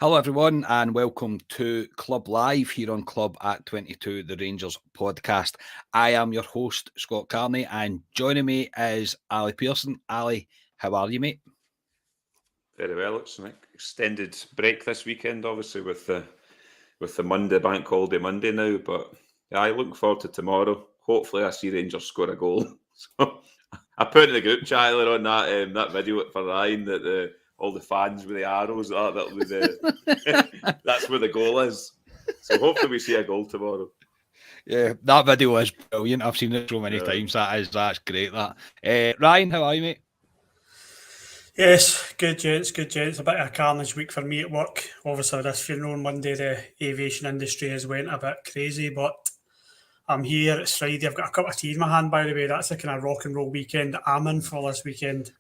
Hello everyone and welcome to Club Live here on Club at 22, the Rangers podcast. I am your host, Scott Carney, and joining me is Ali Pearson. Ali, how are you, mate? Very well. It's an extended break this weekend, obviously, with the Monday, bank holiday Monday now. But yeah, I look forward to tomorrow. Hopefully I see Rangers score a goal. So I put in the group chat earlier on that video for Ryan that all the fans with the arrows, that'll be that's where the goal is. So hopefully we see a goal tomorrow. Yeah, that video is brilliant. I've seen it so many times. That's great. That Ryan, how are you, mate? Yes, good gents. A bit of a carnage week for me at work. Obviously, this funeral on Monday, the aviation industry has went a bit crazy, but I'm here. It's Friday. I've got a cup of tea in my hand, by the way. That's the kind of rock and roll weekend I'm in for this weekend.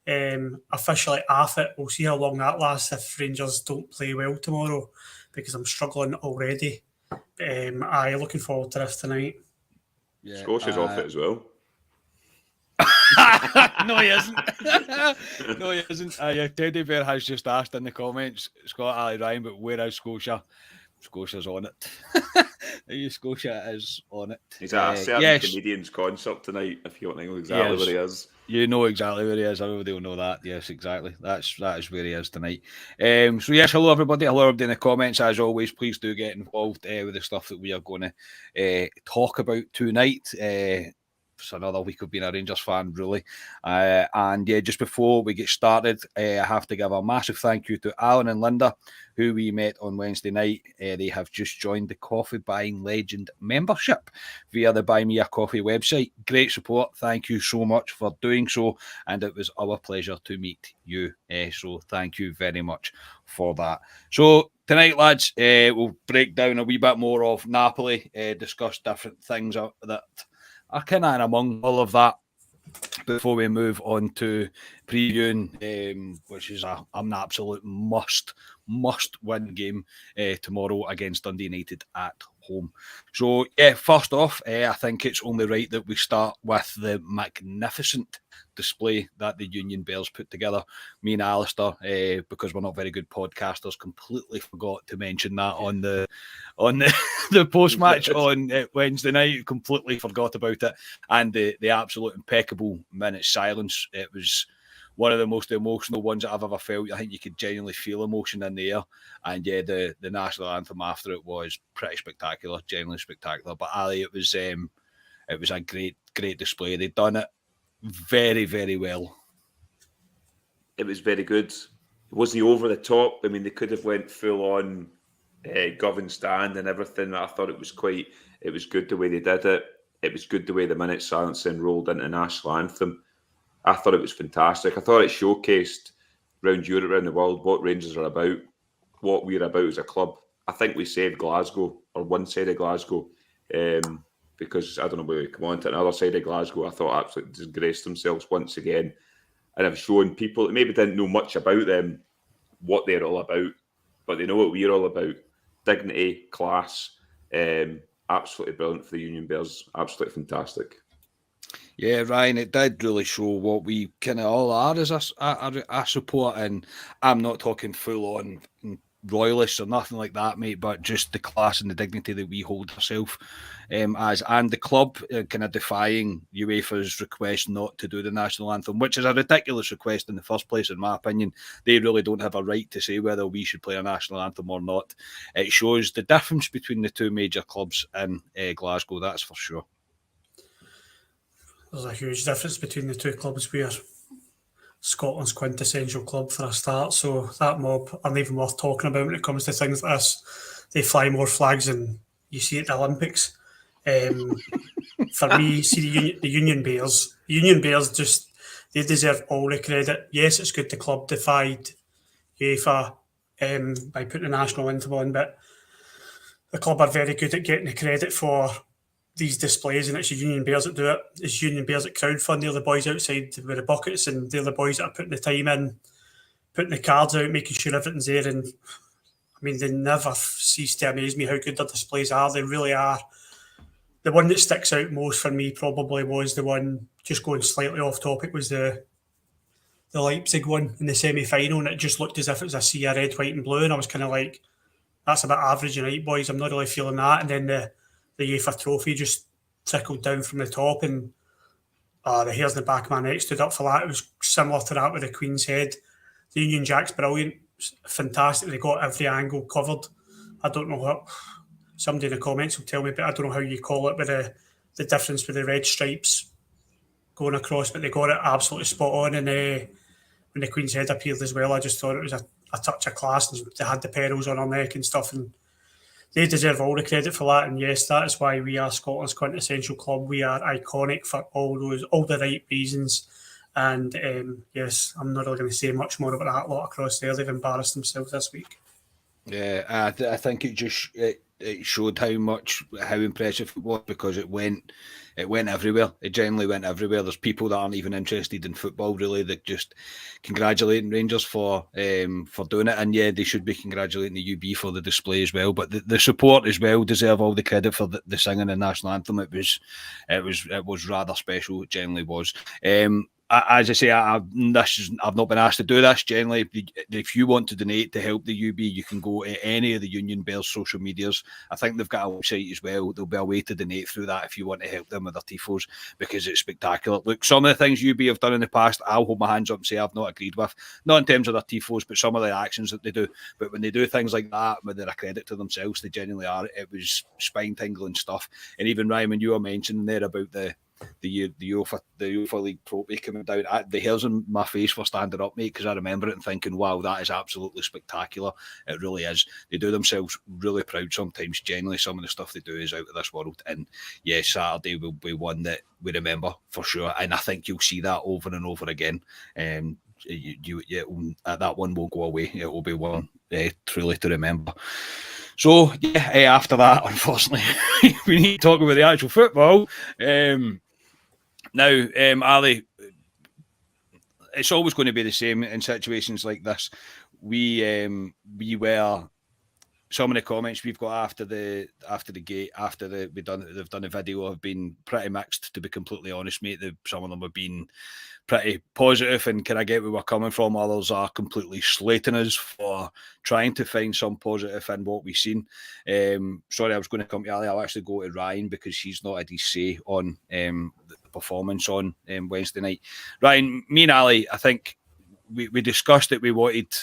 Officially off it. We'll see how long that lasts if Rangers don't play well tomorrow, because I'm struggling already. I'm looking forward to this tonight. Yeah, Scotia's off it as well. No, he isn't. No, he isn't. Yeah, Teddy Bear has just asked in the comments, Scott, Ali, Ryan, but where is Scotia? Scotia's on it. Scotia is on it. He's at a certain comedian's concert tonight, if you want to know exactly where he is. You know exactly where he is. Everybody will know that. Yes, exactly. That is where he is tonight. So yes, hello everybody. Hello everybody in the comments. As always, please do get involved with the stuff that we are going to talk about tonight. It's another week of being a Rangers fan, really. And yeah, just before we get started, I have to give a massive thank you to Alan and Linda, who we met on Wednesday night. They have just joined the Coffee Buying Legend membership via the Buy Me a Coffee website. Great support. Thank you so much for doing so. And it was our pleasure to meet you. So thank you very much for that. So tonight, lads, we'll break down a wee bit more of Napoli, discuss different things that are kind of among all of that before we move on to previewing, which is an absolute must-win game tomorrow against Dundee United at home. So, yeah, first off, I think it's only right that we start with the magnificent display that the Union Bears put together. Me and Alistair, because we're not very good podcasters, completely forgot to mention that on the post-match on Wednesday night. Completely forgot about it. And the absolute impeccable minute silence. It was one of the most emotional ones that I've ever felt. I think you could genuinely feel emotion in the air. And yeah, the national anthem after it was pretty spectacular, genuinely spectacular. But Ali, it was a great display. They'd done it very, very well. It was very good. It wasn't over the top. I mean, they could have went full on Govan stand and everything. I thought it was good the way they did it. It was good the way the minute silence then rolled into national anthem. I thought it was fantastic. I thought it showcased around Europe, around the world, what Rangers are about, what we're about as a club. I think we saved Glasgow, or one side of Glasgow, because I don't know whether we come on to another side of Glasgow. I thought absolutely disgraced themselves once again, and have shown people that maybe didn't know much about them what they're all about, but they know what we're all about: dignity, class. Absolutely brilliant for the Union Bears. Absolutely fantastic. Yeah, Ryan, it did really show what we kind of all are as a support, and I'm not talking full on royalists or nothing like that, mate, but just the class and the dignity that we hold ourselves as, and the club kind of defying UEFA's request not to do the national anthem, which is a ridiculous request in the first place, in my opinion. They really don't have a right to say whether we should play a national anthem or not. It shows the difference between the two major clubs in Glasgow, that's for sure. There's a huge difference between the two clubs. We are Scotland's quintessential club for a start, so that mob aren't even worth talking about when it comes to things like this. They fly more flags than you see at the Olympics. For me, see the Union Bears. The Union Bears they deserve all the credit. Yes, it's good the club defied UEFA by putting the national anthem on, but the club are very good at getting the credit for these displays, and it's the Union Bears that do it. It's Union Bears that crowdfund. They're the boys outside with the buckets, and they're the boys that are putting the time in, putting the cards out, making sure everything's there. And I mean, they never cease to amaze me how good their displays are. They really are. The one that sticks out most for me probably was the one, just going slightly off topic, was the the Leipzig one in the semi-final, and it just looked as if it was a sea of red, white and blue, and I was kind of like, that's a bit average tonight, boys. I'm not really feeling that. And then the UEFA trophy just trickled down from the top, and the hairs in the back of my neck stood up for that. It was similar to that with the Queen's Head. The Union Jack's brilliant, fantastic. They got every angle covered. I don't know what somebody in the comments will tell me, but I don't know how you call it with the difference with the red stripes going across, but they got it absolutely spot on. And when the Queen's Head appeared as well, I just thought it was a touch of class, and they had the pearls on her neck and stuff, and they deserve all the credit for that. And yes, that is why we are Scotland's quintessential club. We are iconic for all the right reasons. And yes, I'm not really going to say much more about that lot across there. They've embarrassed themselves this week. Yeah, I think it showed how impressive it was, because it went everywhere. It genuinely went everywhere. There's people that aren't even interested in football, really, that just congratulating Rangers for doing it. And yeah, they should be congratulating the UB for the display as well. But the support as well deserve all the credit for the singing the national anthem. It was rather special. It genuinely was. As I say, I've not been asked to do this. Generally, if you want to donate to help the UB, you can go to any of the Union Bears social medias. I think they've got a website as well. There'll be a way to donate through that if you want to help them with their tifos, because it's spectacular. Look, some of the things UB have done in the past, I'll hold my hands up and say I've not agreed with. Not in terms of their tifos, but some of the actions that they do. But when they do things like that, when they're a credit to themselves, they genuinely are. It was spine-tingling stuff. And even, Ryan, when you were mentioning there about the UEFA League trophy coming down, the hairs on my face were standing up, mate, because I remember it and thinking, wow, that is absolutely spectacular. It really is. They do themselves really proud sometimes. Generally, some of the stuff they do is out of this world. And yeah, Saturday will be one that we remember for sure. And I think you'll see that over and over again. That one won't go away. It will be one truly to remember. So yeah, after that, unfortunately, we need to talk about the actual football. Now, Ali, it's always going to be the same in situations like this. We were, some of the comments we've got after the gate, they've done a video, have been pretty mixed, to be completely honest, mate. Some of them have been pretty positive, and can I get where we're coming from? Others are completely slating us for trying to find some positive in what we've seen. Sorry, I was going to come to Ali. I'll actually go to Ryan, because she's not had his say on the performance on Wednesday night. Ryan, me and Ali, I think we discussed that we wanted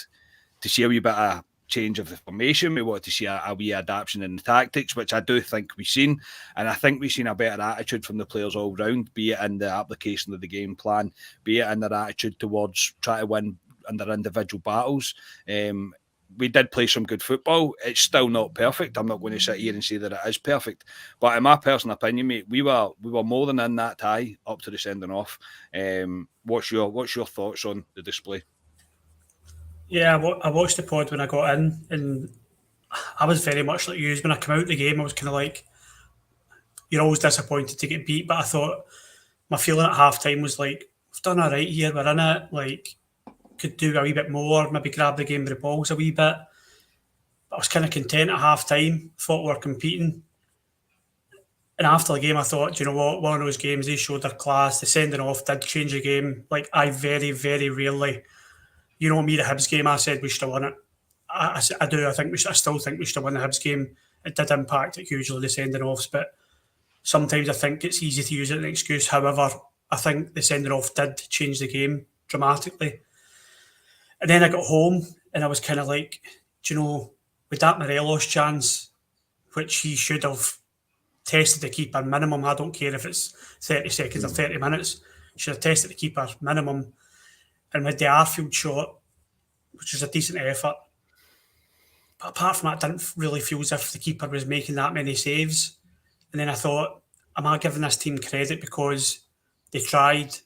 to see a wee bit of change of the formation. We wanted to see a wee adaptation in the tactics, which I do think we've seen. And I think we've seen a better attitude from the players all round, be it in the application of the game plan, be it in their attitude towards trying to win in their individual battles. We did play some good football. It's still not perfect. I'm not going to sit here and say that it is perfect. But in my personal opinion, mate, we were more than in that tie up to the sending off. What's your thoughts on the display? Yeah, I watched the pod when I got in, and I was very much like you. When I came out of the game, I was kind of like, you're always disappointed to get beat, but I thought my feeling at half-time was like, we've done all right here, we're in it, like, could do a wee bit more, maybe grab the game with the balls a wee bit. But I was kind of content at half-time, thought we were competing. And after the game, I thought, do you know what, one of those games, they showed their class, the sending off did change the game. Like, I very, very rarely... You know me, the Hibs game, I said we should have won it. I do. I still think we should have won the Hibs game. It did impact it hugely, the sending offs, but sometimes I think it's easy to use it as an excuse. However, I think the sending off did change the game dramatically. And then I got home and I was kind of like, do you know, with that Morelos chance, which he should have tested the keeper minimum, I don't care if it's 30 seconds or 30 minutes, should have tested the keeper minimum. And with the Arfield shot, which was a decent effort, but apart from that, I didn't really feel as if the keeper was making that many saves. And then I thought, am I giving this team credit because they tried, they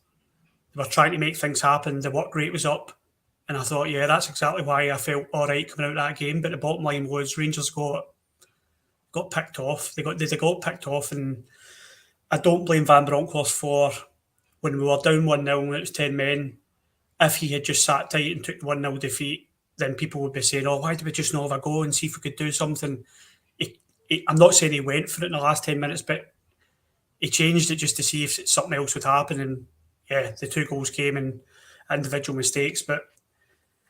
were trying to make things happen, the work rate was up. And I thought, yeah, that's exactly why I felt all right coming out of that game. But the bottom line was Rangers got picked off. They got picked off, and I don't blame Van Bronckhorst for, when we were down 1-0 and it was 10 men, if he had just sat tight and took the 1-0 defeat, then people would be saying, oh, why did we just not have a go and see if we could do something? I'm not saying he went for it in the last 10 minutes, but he changed it just to see if something else would happen. And yeah, the 2 goals came, and individual mistakes. But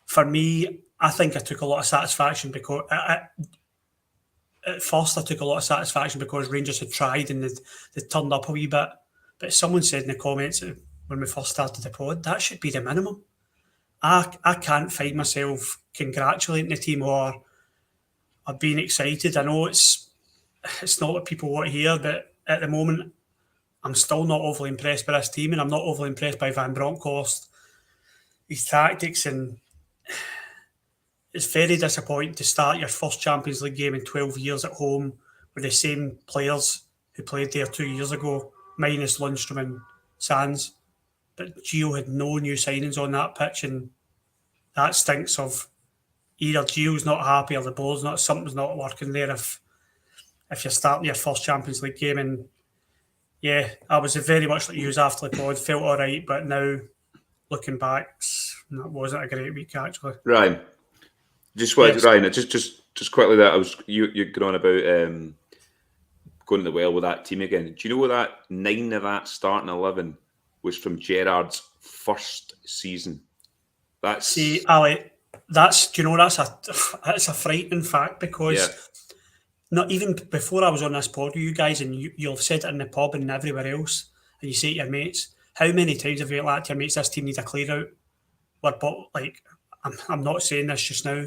for me, I think I took a lot of satisfaction because at first I took a lot of satisfaction because Rangers had tried and they'd turned up a wee bit. But someone said in the comments when we first started the pod, that should be the minimum. I can't find myself congratulating the team or being excited. I know it's not what people want to hear, but at the moment, I'm still not overly impressed by this team, and I'm not overly impressed by Van Bronckhorst, his tactics, and it's very disappointing to start your first Champions League game in 12 years at home with the same players who played there 2 years ago, minus Lundstrom and Sands. But Gio had no new signings on that pitch, and that stinks of either Gio's not happy or the ball's not, something's not working there if you're starting your first Champions League game. And yeah, I was very much like you after the pod, felt all right, but now looking back, that wasn't a great week actually. Ryan, just quickly that I was you're going on about going to the well with that team again. Do you know that 9 of that starting 11 was from Gerrard's first season? See, Ali, that's a frightening fact because not even before I was on this pod with you guys, and you'll have said it in the pub and everywhere else, and you say to your mates, how many times have you like to your mates, this team needs a clear out? I'm not saying this just now,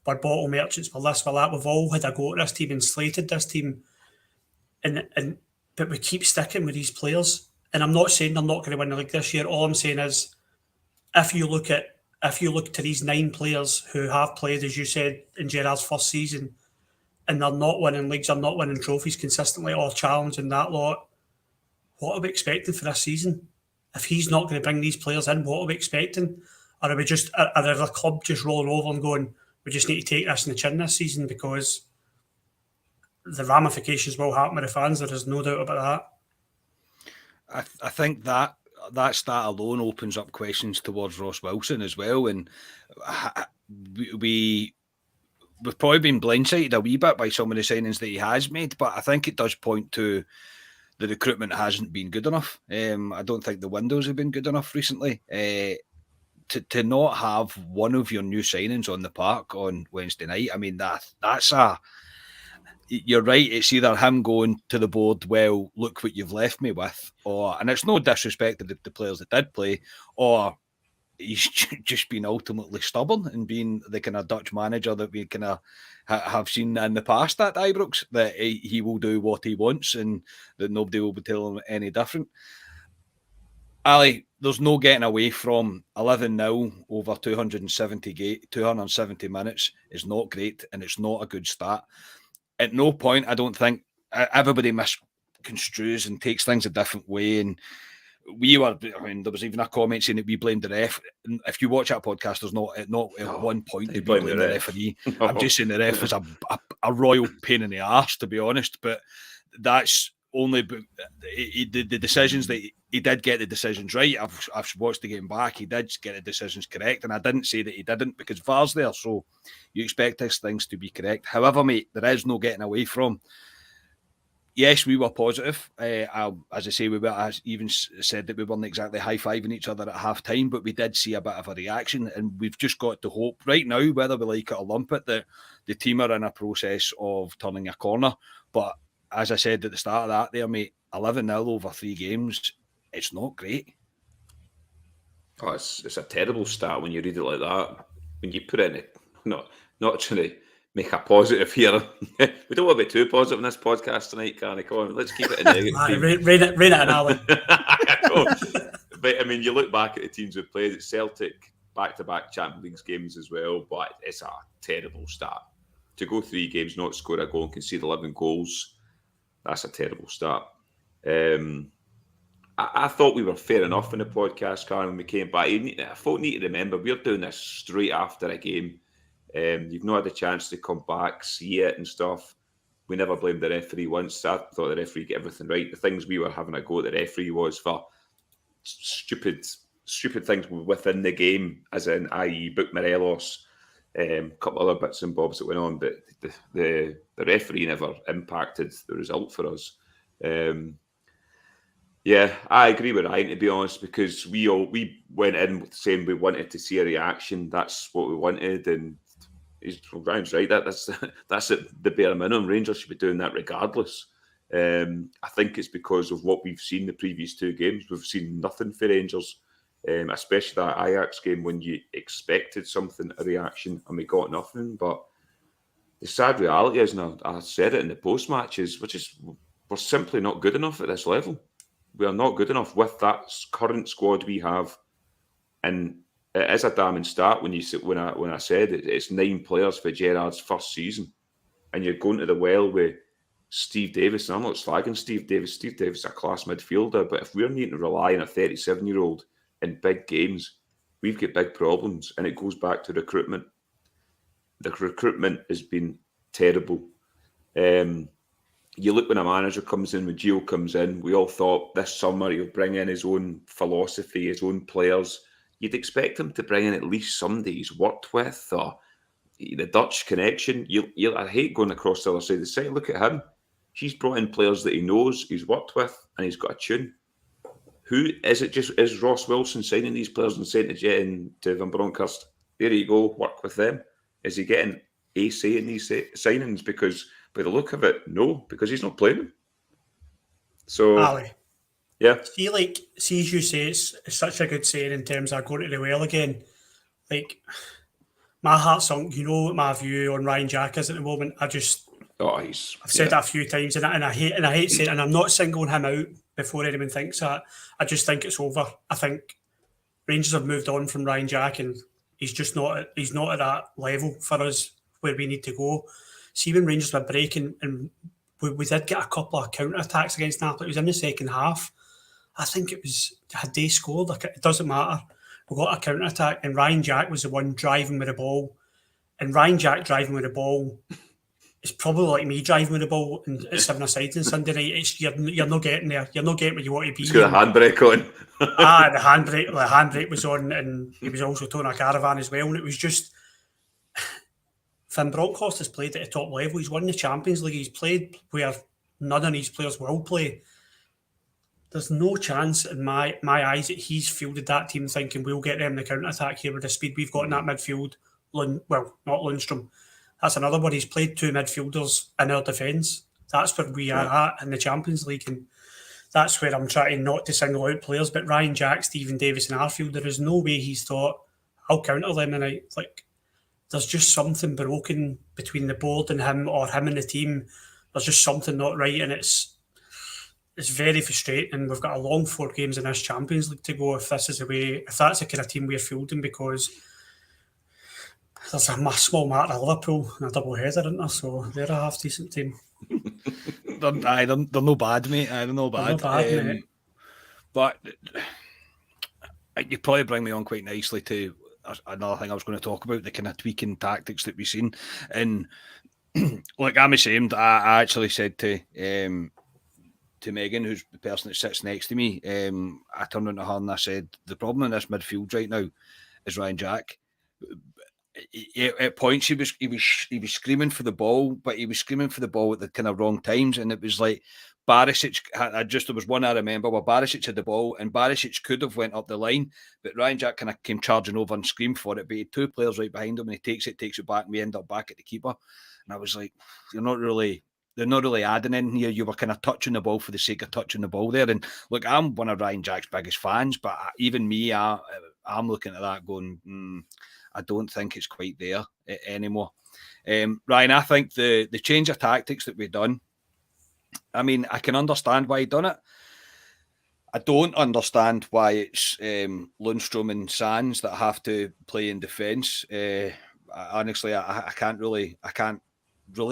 we're bottle merchants for this, for that. We've all had a go at this team and slated this team, but we keep sticking with these players. And I'm not saying they're not going to win the league this year. All I'm saying is, if you look to these 9 players who have played, as you said, in Gerrard's first season, and they're not winning leagues, they're not winning trophies consistently or challenging that lot, what are we expecting for this season? If he's not going to bring these players in, what are we expecting? Or are the club just rolling over and going, we just need to take this in the chin this season, because the ramifications will happen with the fans, there is no doubt about that. I think that stat alone opens up questions towards Ross Wilson as well, and we've probably been blindsided a wee bit by some of the signings that he has made, but I think it does point to the recruitment hasn't been good enough. I don't think the windows have been good enough recently. To not have one of your new signings on the park on Wednesday night, I mean, you're right, it's either him going to the board, well, look what you've left me with, and it's no disrespect to the players that did play, or he's just been ultimately stubborn and being the kind of Dutch manager that we kind of have seen in the past at Ibrox, that he will do what he wants and that nobody will be telling him any different. Ali, there's no getting away from 11-0 over 270 minutes is not great, and it's not a good start. At no point, I don't think, everybody misconstrues and takes things a different way. And there was even a comment saying that we blamed the ref. And if you watch that podcast, there's not at one point that we blame the referee. No. I'm just saying the ref is a royal pain in the arse, to be honest. But that's only the decisions that he did get the decisions right. I've watched the game back. He did get the decisions correct, and I didn't say that he didn't, because VAR's there, so you expect these things to be correct. However, mate, there is no getting away from. Yes, we were positive. As I say, I even said that we weren't exactly high-fiving each other at half-time, but we did see a bit of a reaction, and we've just got to hope right now, whether we like it or lump it, that the team are in a process of turning a corner. But as I said at the start of that there, mate, 11-0 over 3 games, it's not great. Oh, it's a terrible start when you read it like that. When you put in not trying to make a positive here. We don't want to be too positive in this podcast tonight, Carney. Come on, let's keep it a negative. Rain it in, Alan. But I mean, you look back at the teams we've played. It's Celtic, back-to-back Champions League games as well, but it's a terrible start. To go 3 games, not score a goal and concede 11 goals, that's a terrible start. I thought we were fair enough in the podcast, Karen, when we came back. Folk need to remember, we're doing this straight after a game. You've not had a chance to come back, see it and stuff. We never blamed the referee once. I thought the referee got everything right. The things we were having a go at the referee was for stupid things within the game, as in, i.e. Book Morelos, a couple other bits and bobs that went on, but the referee never impacted the result for us. Yeah, I agree with Ryan, to be honest, because we went in saying we wanted to see a reaction. That's what we wanted, and Ryan's right. That's at the bare minimum. Rangers should be doing that regardless. I think it's because of what we've seen the previous two games. We've seen nothing for Rangers, especially that Ajax game when you expected something, a reaction, and we got nothing. But the sad reality is, and I said it in the post matches, we're simply not good enough at this level. We are not good enough with that current squad we have, and it is a damning start when I said it's 9 players for Gerrard's first season, and you're going to the well with Steve Davis. And I'm not slagging Steve Davis. Steve Davis is a class midfielder, but if we're needing to rely on a 37-year-old in big games, we've got big problems, and it goes back to recruitment. The recruitment has been terrible. You look when a manager comes in, when Gio comes in, we all thought this summer he'll bring in his own philosophy, his own players. You'd expect him to bring in at least somebody he's worked with, or the Dutch connection. I hate going across the other side of the site. Look at him. He's brought in players that he knows, he's worked with, and he's got a tune. Who is it? Is Ross Wilson signing these players and sending it to Van Bronckhorst? There you go, work with them. Is he getting a say in these signings? Because by the look of it, no, because he's not playing them. So, Ali, yeah. See, as you say, it's such a good saying in terms of going to the well again. Like, my heart sunk. You know what my view on Ryan Jack is at the moment. I've said that a few times, and I hate saying it, and I'm not singling him out before anyone thinks that. I just think it's over. I think Rangers have moved on from Ryan Jack, and he's not at that level for us where we need to go. See, when Rangers were breaking, and we did get a couple of counter-attacks against Napoli. It was in the second half. I think it was, had they scored, it doesn't matter. We got a counter-attack, and Ryan Jack was the one driving with the ball. And Ryan Jack driving with the ball is probably like me driving with the ball and at 7-a-side on Sunday night. You're not getting there. You're not getting where you want to be. He's got a handbrake on. The handbrake was on, and he was also towing a caravan as well. And it was just, Van Bronckhorst has played at the top level. He's won the Champions League. He's played where none of these players will play. There's no chance in my eyes that he's fielded that team thinking we'll get them in the counter-attack here with the speed we've got in that midfield. Well, not Lundstrom. That's another one. He's played 2 midfielders in our defence. That's where we are at in the Champions League, and that's where I'm trying not to single out players. But Ryan Jack, Stephen Davis and Arfield, there is no way he's thought, I'll counter them tonight. Like, there's just something broken between the board and him, or him and the team. There's just something not right, and it's very frustrating. We've got a long 4 games in this Champions League to go if that's the kind of team we're fielding, because there's a small mark of Liverpool and a double header, isn't there? So they're a half decent team. They're no bad, mate. They're no bad. Mate. But you probably bring me on quite nicely to another thing I was going to talk about, the kind of tweaking tactics that we've seen. And like, I'm ashamed. I actually said to Megan, who's the person that sits next to me, I turned around to her and I said, the problem in this midfield right now is Ryan Jack. At points he was screaming for the ball, but he was screaming for the ball at the kind of wrong times, and it was like Barisic. There was one I remember where Barisic had the ball, and Barisic could have went up the line, but Ryan Jack kind of came charging over and screamed for it. But he had 2 players right behind him, and he takes it back, and we end up back at the keeper. And I was like, they're not really adding in here. You were kind of touching the ball for the sake of touching the ball there. And look, I'm one of Ryan Jack's biggest fans, but even me, I'm looking at that going, I don't think it's quite there anymore. Ryan, I think the change of tactics that we've done, I mean, I can understand why he done it. I don't understand why it's Lundstrom and Sands that have to play in defence. Honestly, I can't really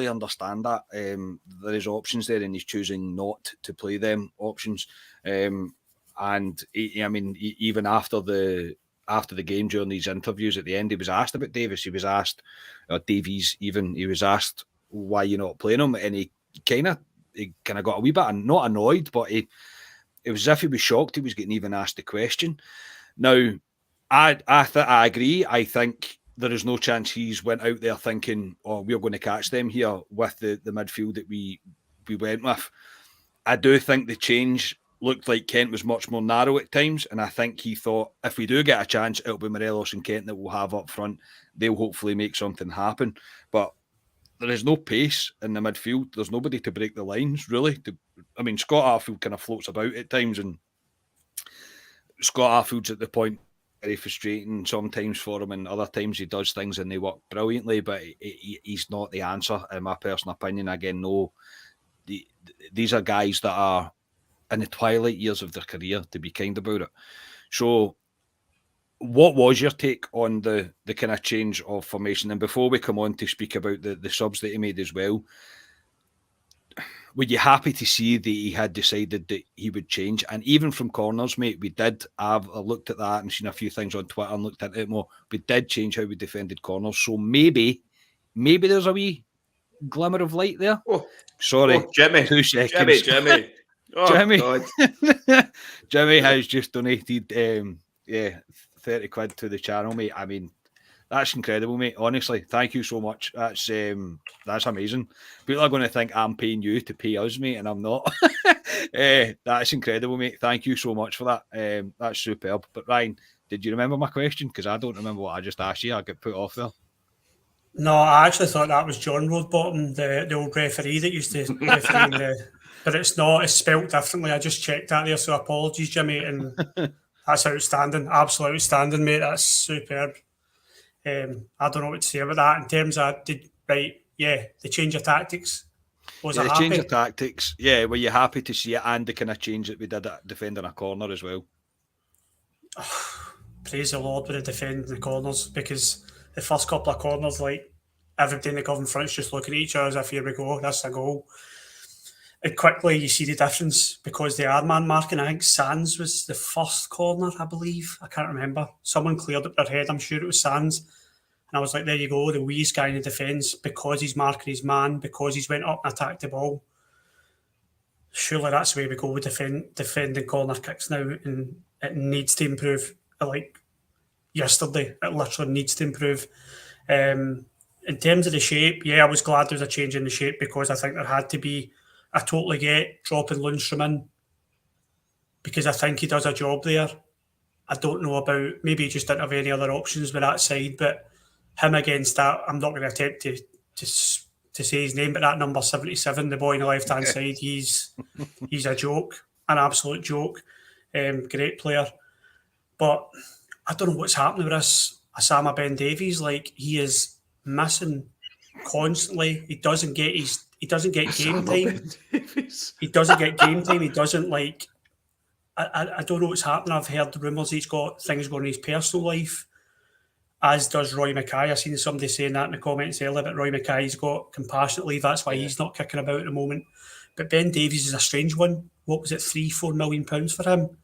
understand that. There is options there, and he's choosing not to play them options. And even after the game, during these interviews at the end, he was asked about Davis. He was asked, Davies even, he was asked why you're not playing him, and he kind of got a wee bit, not annoyed, but it was as if he was shocked he was getting even asked the question. Now, I agree. I think there is no chance he's went out there thinking, we're going to catch them here with the midfield that we went with. I do think the change looked like Kent was much more narrow at times, and I think he thought if we do get a chance, it'll be Morelos and Kent that we'll have up front. They'll hopefully make something happen. But there is no pace in the midfield. There's nobody to break the lines, really. I mean, Scott Arfield kind of floats about at times, and Scott Arfield's at the point very frustrating sometimes for him, and other times he does things and they work brilliantly, but he's not the answer, in my personal opinion. Again, no, these are guys that are in the twilight years of their career, to be kind about it. So what was your take on the kind of change of formation? And before we come on to speak about the subs that he made as well, were you happy to see that he had decided that he would change? And even from corners, mate, we did have I looked at that and seen a few things on Twitter and looked at it more. We did change how we defended corners. So maybe there's a wee glimmer of light there. Oh, sorry, Jimmy. 2 seconds. Jimmy. Oh, Jimmy. God. Jimmy has just donated 30 quid to the channel, mate. I mean, that's incredible, mate. Honestly, thank you so much. That's amazing. People are going to think I'm paying you to pay us, mate, and I'm not. That's incredible, mate. Thank you so much for that. That's superb. But Ryan, did you remember my question? Because I don't remember what I just asked you. I get put off there. No, I actually thought that was John Roadbottom, the old referee that used to referee but it's not. It's spelt differently. I just checked that there, so apologies, Jimmy. And that's outstanding. Absolutely outstanding, mate. That's superb. I don't know what to say about that in terms of the change of tactics. Was I happy? Change of tactics. Yeah, were you happy to see it and the kind of change that we did at defending a corner as well? Praise the Lord with the defending the corners, because the first couple of corners, like everybody in the cover in front is just looking at each other as if here we go, that's a goal. And quickly you see the difference because they are man marking. I think Sands was the first corner, I believe. I can't remember. Someone cleared up their head. I'm sure it was Sands. And I was like, there you go, the wee guy in the defence, because he's marking his man, because he's went up and attacked the ball. Surely that's the way we go with defending corner kicks now, and it needs to improve. Like yesterday, it literally needs to improve. In terms of the shape, I was glad there was a change in the shape because I think there had to be. I totally get dropping Lundstrom in because I think he does a job there. I don't know about, maybe he just didn't have any other options with that side, but him against that, I'm not going to attempt to say his name, but that number 77, the boy on the left-hand side, he's a joke, an absolute joke. Great player. But I don't know what's happening with this Osama Ben Davies. Like, he is missing constantly. He doesn't get game time. He doesn't get game time. He doesn't like. I don't know what's happening. I've heard rumours he's got things going in his personal life, as does Roy Mackay. I've seen somebody saying that in the comments earlier, but Roy Mackay's got compassionate leave. That's why he's not kicking about at the moment. But Ben Davies is a strange one. What was it, £3-4 million for him?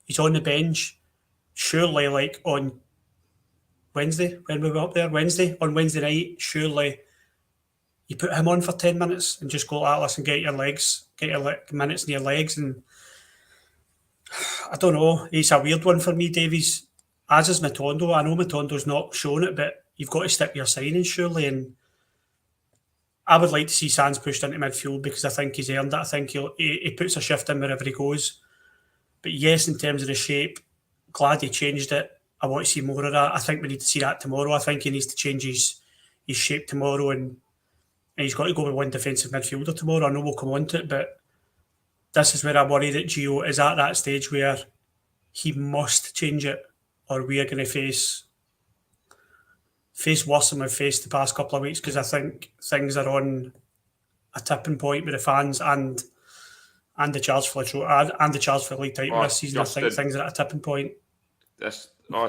He's on the bench. Surely, like on Wednesday, when we were up there, on Wednesday night, surely you put him on for 10 minutes and just go, Atlas, and get your minutes in your legs. And I don't know, he's a weird one for me, Davies. As is Matondo. I know Matondo's not shown it, but you've got to stick your signing, surely. And I would like to see Sands pushed into midfield because I think he's earned it. I think he puts a shift in wherever he goes. But yes, in terms of the shape, glad he changed it. I want to see more of that. I think we need to see that tomorrow. I think he needs to change his shape tomorrow, and he's got to go with one defensive midfielder tomorrow. I know we'll come on to it, but this is where I worry that Gio is at that stage where he must change it, or we are going to face worse than we've faced the past couple of weeks, because I think things are on a tipping point with the fans and the charge for the league title this season. Justin, I think things are at a tipping point.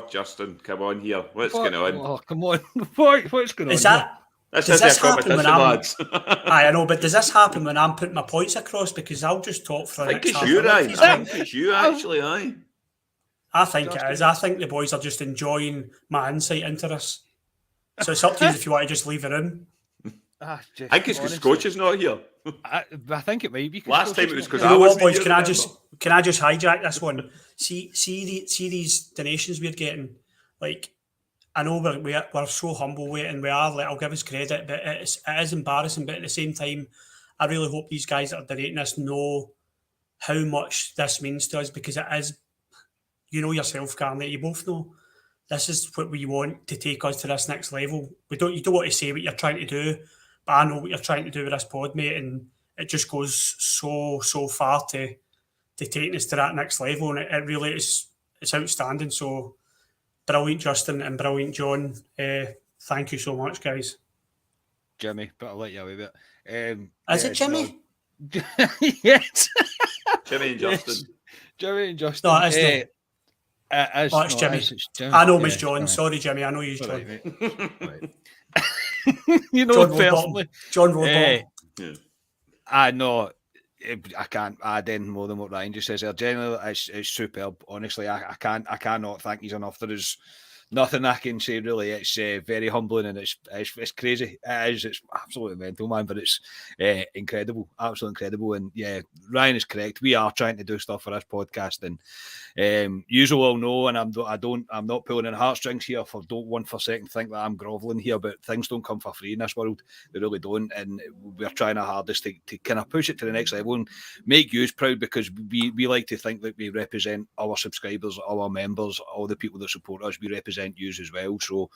Justin, come on here. What's going on? Oh, come on. What's going on? Does this happen when lads? I know, but does this happen when I'm putting my points across? Because I'll just talk for the next half hour. I think it's you, actually, aye. I think it is. I think the boys are just enjoying my insight into this. So it's up to you if you want to just leave it in. I think it's because Scotch is not here. I think it might be. Last time it was because I was. Boys, can I just hijack this one? See these donations we're getting. Like, I know we're so humble with it, and we are. Like, I'll give us credit, but it is embarrassing. But at the same time, I really hope these guys that are donating this know how much this means to us, because it is, you know yourself, Garnet, you both know, this is what we want to take us to this next level. You don't want to say what you're trying to do, but I know what you're trying to do with this pod, mate, and it just goes so far to taking us to that next level, and it really is, it's outstanding. So brilliant, Justin, and brilliant, John. Thank you so much, guys. Jimmy, but I'll let you away with it. Is it Jimmy? No. Yes. Jimmy and Justin. Jimmy and Justin. No, it's it's Jimmy. Jimmy. I know it was John. Jimmy. Sorry, Jimmy. I know you, John. Right. You know, John Roadbottom. John Roadbottom. I know. I can't add in more than what Ryan just says there. Generally, it's superb. Honestly, I cannot thank you enough. There is nothing I can say really. It's very humbling, and it's crazy. It's absolutely mental, man. But it's incredible, absolutely incredible. And yeah, Ryan is correct. We are trying to do stuff for this podcast, and you all know. And I'm not pulling in heartstrings here. Don't one for a second think that I'm groveling here. But things don't come for free in this world. They really don't. And we're trying our hardest to kind of push it to the next level and make you proud, because we like to think that we represent our subscribers, our members, all the people that support us. We represent yous as well. So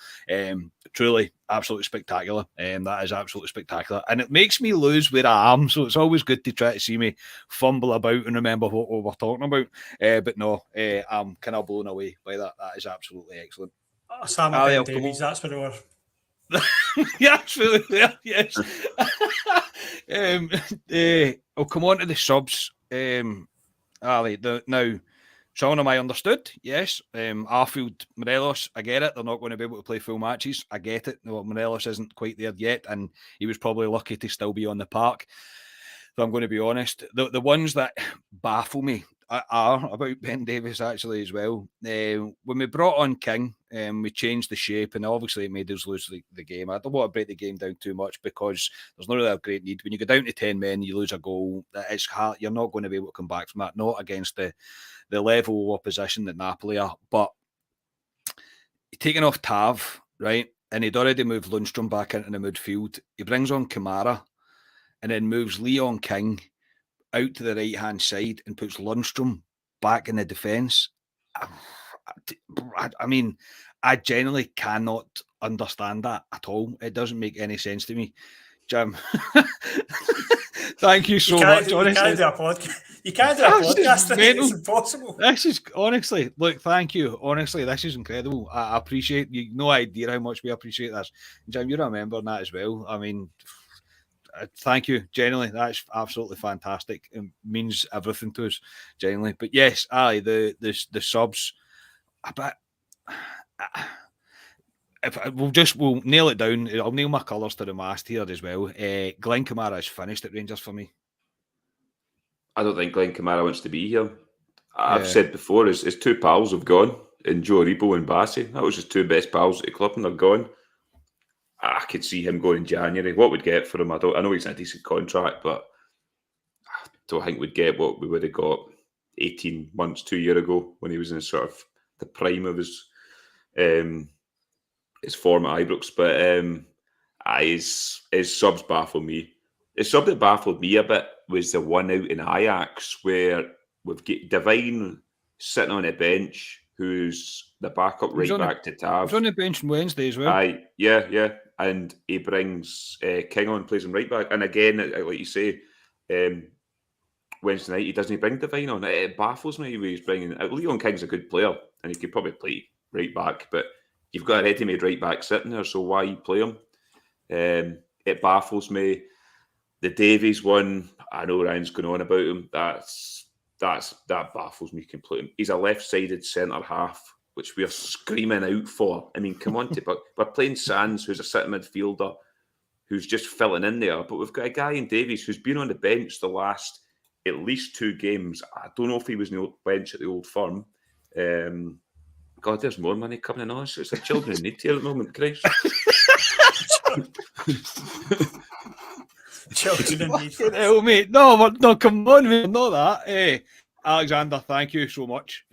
truly absolutely spectacular. That is absolutely spectacular, and it makes me lose where I am, so it's always good to try to see me fumble about and remember what we were talking about, but no, I'm kind of blown away by that. That is absolutely excellent. Sam and Davies, that's what it was. Yeah, absolutely. Yes. I'll come on to the subs. Ali, now some of them I understood, yes. Arfield, Morelos, I get it. They're not going to be able to play full matches. I get it. No, Morelos isn't quite there yet, and he was probably lucky to still be on the park. So I'm going to be honest. The ones that baffle me are about Ben Davies actually as well. When we brought on King, we changed the shape, and obviously it made us lose the game. I don't want to break the game down too much, because there's not really a great need. When you go down to 10 men, you lose a goal. It's hard. You're not going to be able to come back from that. Not against the level of opposition that Napoli are. But taking off Tav, right, and he'd already moved Lundstrom back into the midfield. He brings on Kamara and then moves Leon King out to the right-hand side and puts Lundstrom back in the defence. I mean, I genuinely cannot understand that at all. It doesn't make any sense to me. Jim, thank you so much. Honestly, you can't do a podcast. It's impossible. This is honestly, look, thank you. Honestly, this is incredible. I appreciate you. No idea how much we appreciate this. Jim, you're remembering that as well. I mean, thank you. Genuinely, that's absolutely fantastic. It means everything to us, genuinely. But yes, Ali, the subs. But we'll nail it down. I'll nail my colours to the mast here as well. Glenn Kamara is finished at Rangers for me. I don't think Glenn Kamara wants to be here. I've said before, his two pals have gone, in Joe Aribo and Bassi. That was his two best pals at the club, and they're gone. I could see him going in January. What we'd get for him, I know he's in a decent contract, but I don't think we'd get what we would have got 18 months, 2 years ago, when he was in sort of the prime of his form at Ibrox. But his subs baffle me. The sub that baffled me a bit was the one out in Ajax, where we've got Divine sitting on a bench, who's the backup right back to Tav. He's on the bench on Wednesday as well. Yeah. And he brings King on, plays him right back. And again, like you say, Wednesday night, he doesn't bring Divine on. It baffles me where he's bringing... Leon King's a good player, and he could probably play right back, but you've got a ready-made right back sitting there, so why play him? It baffles me. The Davies one, I know Ryan's going on about him. That baffles me completely. He's a left-sided centre-half, which we're screaming out for. I mean, come on, but we're playing Sands, who's a sitting midfielder, who's just filling in there. But we've got a guy in Davies who's been on the bench the last at least 2 games. I don't know if he was on the bench at the Old Firm. God, there's more money coming in on us. It's a children in need here at the moment, Christ. Children in need. Hell, mate. No, come on, mate. Not that. Alexander, thank you so much.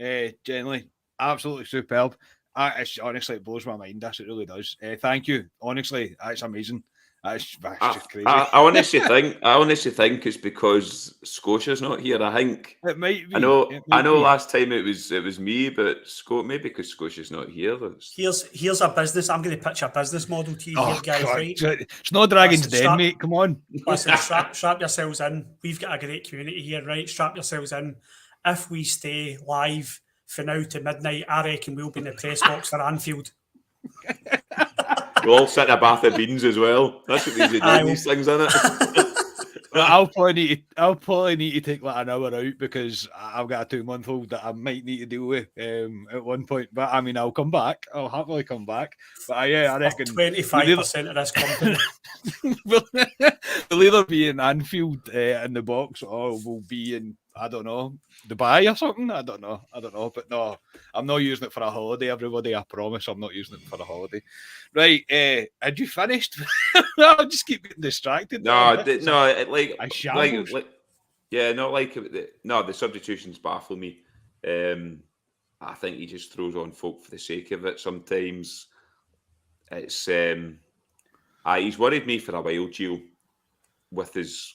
Genuinely, absolutely superb. Honestly, it blows my mind. It really does. Thank you. Honestly, it's amazing. That's just crazy. I honestly think it's because Scotia's not here. I think it might be. I know. Last time it was me, but maybe because Scotia's not here. Here's a business. I'm going to pitch a business model to you here, guys. God. Right? It's not Dragon's Den, mate. Come on. Listen, strap yourselves in. We've got a great community here, right? Strap yourselves in. If we stay live from now to midnight, I reckon we'll be in the press box for Anfield. We'll all sit in a bath of beans as well. That's what these do these things, isn't it? I'll probably need to take like an hour out because I've got a 2-month-old that I might need to deal with at one point. But I mean, I'll come back. I'll happily come back. But I reckon 25% of this company will either be in Anfield in the box or we'll be in, I don't know, Dubai or something. I don't know. But no, I'm not using it for a holiday, everybody. I promise I'm not using it for a holiday. Right, had you finished? I'll just keep getting distracted. The substitutions baffle me. I think he just throws on folk for the sake of it. Sometimes it's he's worried me for a while, Gio, with his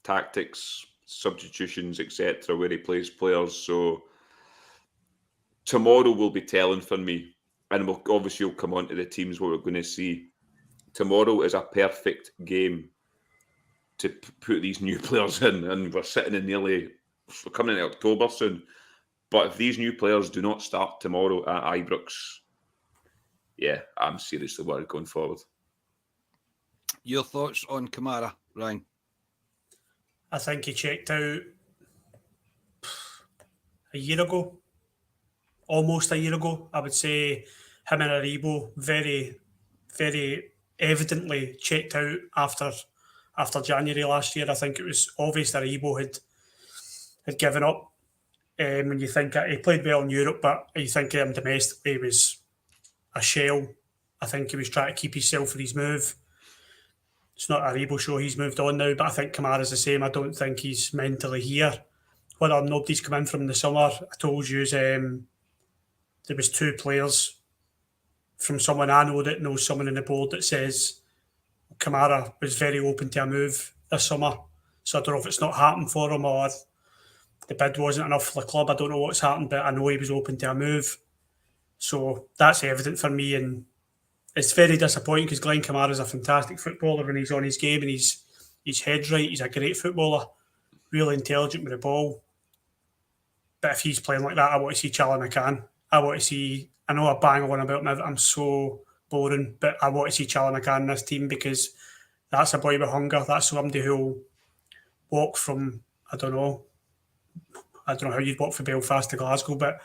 tactics, substitutions, etc., where he plays players. So tomorrow will be telling for me, and we'll come on to the teams what we're going to see. Tomorrow is a perfect game to put these new players in, and we're sitting in we're coming into October soon. But if these new players do not start tomorrow at Ibrox, yeah, I'm seriously worried going forward. Your thoughts on Kamara, Ryan? I think he checked out a year ago, almost a year ago. I would say him and Aribo very, very evidently checked out after January last year. I think it was obvious that Aribo had given up. When you think he played well in Europe, but you think of him domestically, he was a shell. I think he was trying to keep himself for his move. It's not Aribo show, he's moved on now, but I think Kamara's the same. I don't think he's mentally here. Whether nobody's come in from the summer, I told you, there was 2 players from someone I know that knows someone in the board that says Kamara was very open to a move this summer. So I don't know if it's not happened for him or the bid wasn't enough for the club. I don't know what's happened, but I know he was open to a move. So that's evident for me, and it's very disappointing because Glenn Kamara is a fantastic footballer when he's on his game and his head's right. He's a great footballer, really intelligent with the ball. But if he's playing like that, I want to see Charlie McCann. I know I bang on about him. I'm so boring, but I want to see Charlie McCann in this team because that's a boy with hunger. That's somebody who'll walk from, I don't know how you'd walk from Belfast to Glasgow, but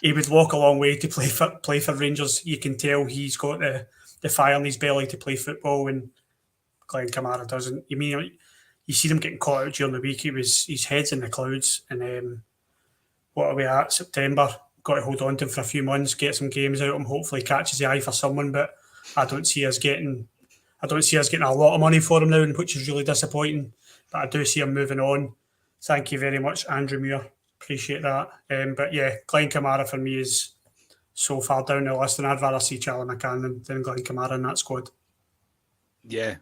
he would walk a long way to play for Rangers. You can tell he's got the fire in his belly to play football, and Glenn Kamara doesn't. You see him getting caught out during the week. His head's in the clouds, and what are we at? September. Got to hold on to him for a few months, get some games out of him. Hopefully, catches the eye for someone. But I don't see us getting a lot of money for him now, which is really disappointing. But I do see him moving on. Thank you very much, Andrew Muir. Appreciate that. But yeah, Glenn Kamara for me is so far down the list, and I'd rather see Charlie McCann than Glenn Kamara in that squad. Yeah,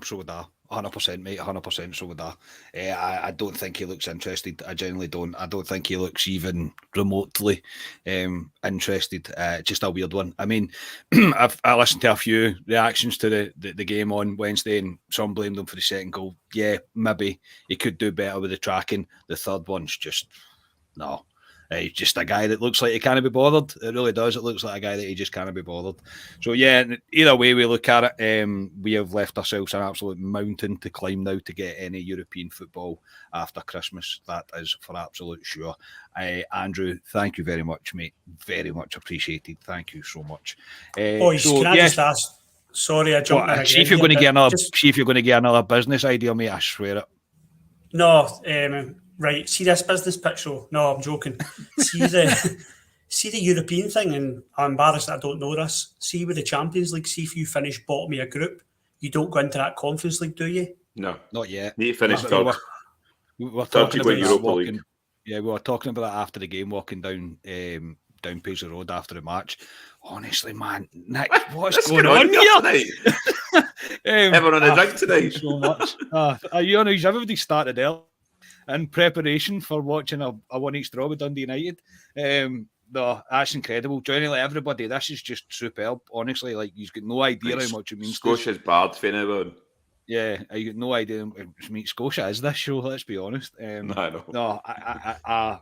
so would I. 100%, mate. 100%. So would I. I don't think he looks interested. I genuinely don't. I don't think he looks even remotely interested. Just a weird one. I mean, I listened to a few reactions to the game on Wednesday, and some blamed him for the second goal. Yeah, maybe he could do better with the tracking. The third one's just no. He's just a guy that looks like he can't be bothered. It really does. It looks like a guy that he just can't be bothered. So, yeah, either way we look at it, we have left ourselves an absolute mountain to climb now to get any European football after Christmas. That is for absolute sure. Andrew, thank you very much, mate. Very much appreciated. Thank you so much. Can I just ask? Sorry, I jumped in again. See if you're going to get another business idea, mate. I swear it. No, right, see this business pitch though? No, I'm joking. See the European thing, and I'm embarrassed that I don't know this. See with the Champions League, see if you finish bottom of a group, you don't go into that Conference League, do you? No, not yet. Need to finish third. We were talking about Europa League. Yeah, we were talking about that after the game, walking down Paisley Road after the match. Honestly, man, Nick, what's going on here? Ever on a drink tonight? So much. Everybody started early in preparation for watching a one-each draw with Dundee United. No, that's incredible. Johnny, like everybody, this is just superb. Honestly, like you've got no idea how much it means. Scotia's barred for anyone. Yeah, you got no idea. I mean, Scotia is this show. Let's be honest. I know. No, I